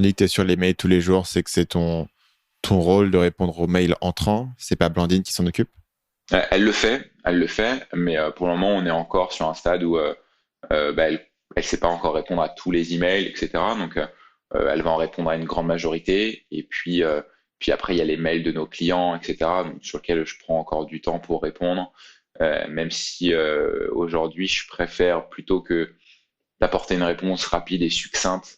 Tandis que tu es sur les mails tous les jours, c'est que c'est ton rôle de répondre aux mails entrants. C'est pas Blandine qui s'en occupe? Elle le fait, mais pour le moment, on est encore sur un stade où elle sait pas encore répondre à tous les emails, etc. Donc, elle va en répondre à une grande majorité. Et puis après, il y a les mails de nos clients, etc. Donc, sur lesquels je prends encore du temps pour répondre. Même si aujourd'hui, je préfère plutôt que d'apporter une réponse rapide et succincte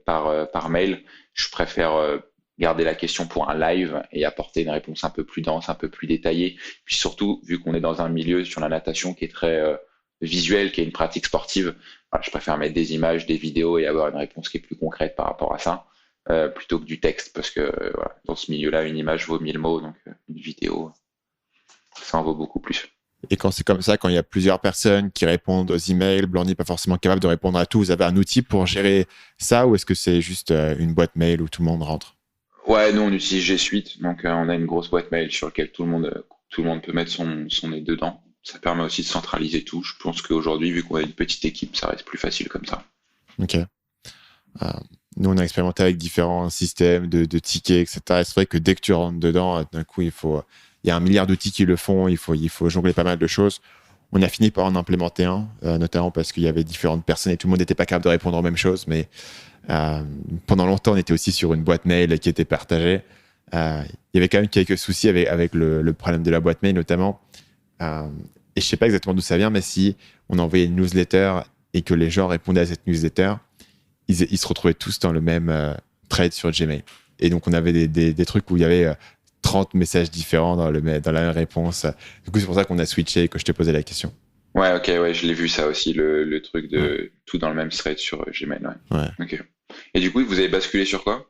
par mail, je préfère garder la question pour un live et apporter une réponse un peu plus dense, un peu plus détaillée. Puis surtout, vu qu'on est dans un milieu sur la natation qui est très visuel, qui est une pratique sportive, voilà, je préfère mettre des images, des vidéos et avoir une réponse qui est plus concrète par rapport à ça, plutôt que du texte, parce que voilà, dans ce milieu-là, une image vaut 1000 mots, donc une vidéo, ça en vaut beaucoup plus. Et quand c'est comme ça, quand il y a plusieurs personnes qui répondent aux emails, Blanc n'est pas forcément capable de répondre à tout, vous avez un outil pour gérer ça ou est-ce que c'est juste une boîte mail où tout le monde rentre? Ouais, nous on utilise G Suite, donc on a une grosse boîte mail sur laquelle tout le monde peut mettre son nez dedans. Ça permet aussi de centraliser tout. Je pense qu'aujourd'hui, vu qu'on a une petite équipe, ça reste plus facile comme ça. Ok. Nous, on a expérimenté avec différents systèmes de tickets, etc. Et c'est vrai que dès que tu rentres dedans, d'un coup, il y a un milliard d'outils qui le font, il faut jongler pas mal de choses. On a fini par en implémenter un, notamment parce qu'il y avait différentes personnes et tout le monde n'était pas capable de répondre aux mêmes choses. Mais pendant longtemps, on était aussi sur une boîte mail qui était partagée. Il y avait quand même quelques soucis avec le problème de la boîte mail, notamment. Et je sais pas exactement d'où ça vient, mais si on envoyait une newsletter et que les gens répondaient à cette newsletter, ils se retrouvaient tous dans le même thread sur Gmail. Et donc, on avait des trucs où il y avait 30 messages différents dans la même réponse. Du coup, c'est pour ça qu'on a switché et que je te posais la question. Ouais, ok, ouais, je l'ai vu ça aussi, le truc de tout dans le même thread sur Gmail. Ouais. Ouais. Ok. Et du coup, vous avez basculé sur quoi?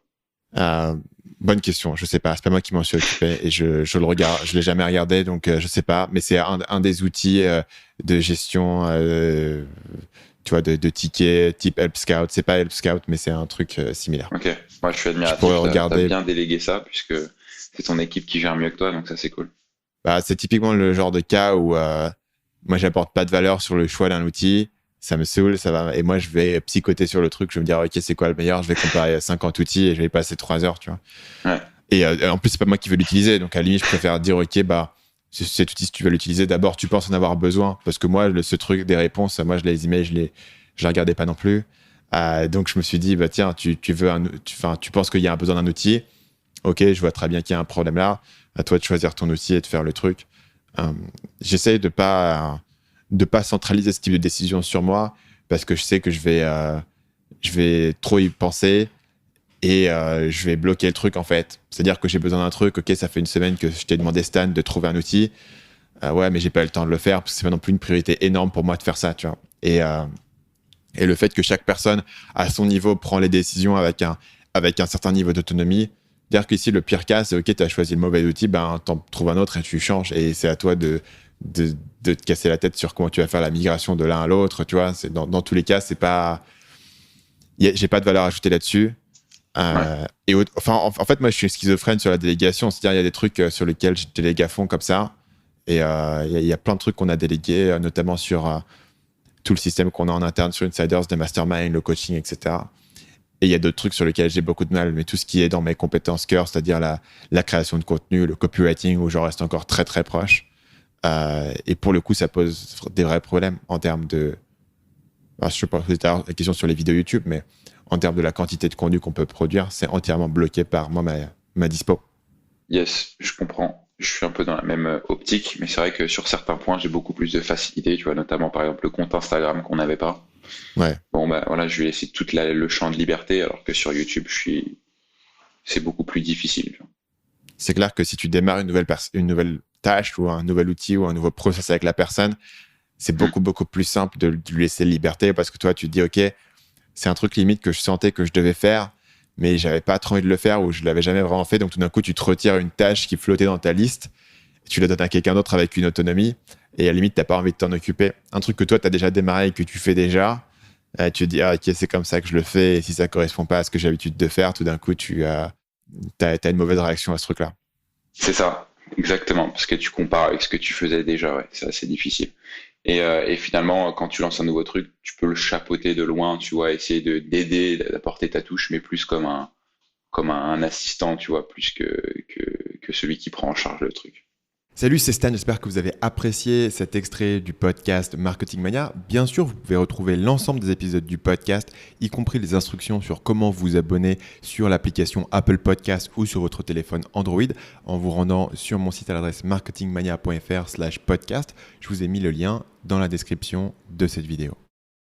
Euh, Bonne question, je sais pas, c'est pas moi qui m'en suis occupé et je le regarde, je l'ai jamais regardé donc je sais pas, mais c'est un des outils de gestion, tu vois, de tickets type Help Scout. C'est pas Help Scout, mais c'est un truc similaire. Ok. Moi, je suis Je pourrais admiratif. T'as regarder. bien délégué ça, puisque c'est ton équipe qui gère mieux que toi, donc ça, c'est cool. Bah, c'est typiquement le genre de cas où moi j'apporte pas de valeur sur le choix d'un outil, ça me saoule, ça va, et moi je vais psychoter sur le truc, je vais me dire ok c'est quoi le meilleur, je vais comparer 50 outils et je vais y passer 3 heures, tu vois. Ouais. Et en plus c'est pas moi qui veux l'utiliser, donc à la limite je préfère dire ok bah cet outil si tu veux l'utiliser d'abord tu penses en avoir besoin parce que moi ce truc des réponses, moi les emails je les regardais pas non plus. Donc je me suis dit bah tiens tu veux tu penses qu'il y a un besoin d'un outil, ok je vois très bien qu'il y a un problème là, à toi de choisir ton outil et de faire le truc. J'essaye de pas centraliser ce type de décision sur moi parce que je sais que je vais trop y penser et je vais bloquer le truc en fait. C'est-à-dire que j'ai besoin d'un truc, ok, ça fait une semaine que je t'ai demandé Stan de trouver un outil, ouais, mais j'ai pas eu le temps de le faire parce que c'est pas non plus une priorité énorme pour moi de faire ça, tu vois. Et le fait que chaque personne à son niveau prend les décisions avec un certain niveau d'autonomie. C'est-à-dire qu'ici, le pire cas, c'est OK, tu as choisi le mauvais outil, ben, t'en trouves un autre et tu changes. Et c'est à toi de te casser la tête sur comment tu vas faire la migration de l'un à l'autre. Tu vois, dans tous les cas, c'est pas. J'ai pas de valeur ajoutée là-dessus. Ouais. Enfin, en fait, moi, je suis schizophrène sur la délégation. C'est-à-dire, il y a des trucs sur lesquels je délègue à fond comme ça. Et il y a plein de trucs qu'on a délégués, notamment sur tout le système qu'on a en interne sur Insiders, des masterminds, le coaching, etc. Et il y a d'autres trucs sur lesquels j'ai beaucoup de mal, mais tout ce qui est dans mes compétences cœur, c'est-à-dire la création de contenu, le copywriting, où j'en reste encore très très proche. Et pour le coup, ça pose des vrais problèmes en termes de. Alors, je sais pas, c'était la question sur les vidéos YouTube, mais en termes de la quantité de contenu qu'on peut produire, c'est entièrement bloqué par moi, ma dispo. Yes, je comprends. Je suis un peu dans la même optique, mais c'est vrai que sur certains points, j'ai beaucoup plus de facilité, tu vois, notamment par exemple le compte Instagram qu'on n'avait pas. Ouais. Bon, bah voilà, je lui ai laissé le champ de liberté, alors que sur YouTube, c'est beaucoup plus difficile. Tu vois. C'est clair que si tu démarres une nouvelle tâche ou un nouvel outil ou un nouveau process avec la personne, c'est beaucoup, beaucoup plus simple de lui laisser liberté parce que toi, tu te dis, OK, c'est un truc limite que je sentais que je devais faire, mais j'avais pas trop envie de le faire ou je l'avais jamais vraiment fait. Donc, tout d'un coup, tu te retires une tâche qui flottait dans ta liste et tu la donnes à quelqu'un d'autre avec une autonomie et à la limite, t'as pas envie de t'en occuper. Un truc que toi, tu as déjà démarré et que tu fais déjà, tu te dis, ah, OK, c'est comme ça que je le fais et si ça correspond pas à ce que j'ai l'habitude de faire, tout d'un coup, t'as une mauvaise réaction à ce truc-là. C'est ça, exactement, parce que tu compares avec ce que tu faisais déjà, ouais, c'est assez difficile. Et finalement, quand tu lances un nouveau truc, tu peux le chapeauter de loin, tu vois, essayer d'aider, d'apporter ta touche, mais plus comme un assistant, tu vois, plus que celui qui prend en charge le truc. Salut, c'est Stan, j'espère que vous avez apprécié cet extrait du podcast Marketing Mania. Bien sûr, vous pouvez retrouver l'ensemble des épisodes du podcast, y compris les instructions sur comment vous abonner sur l'application Apple Podcast ou sur votre téléphone Android en vous rendant sur mon site à l'adresse marketingmania.fr/podcast. Je vous ai mis le lien dans la description de cette vidéo.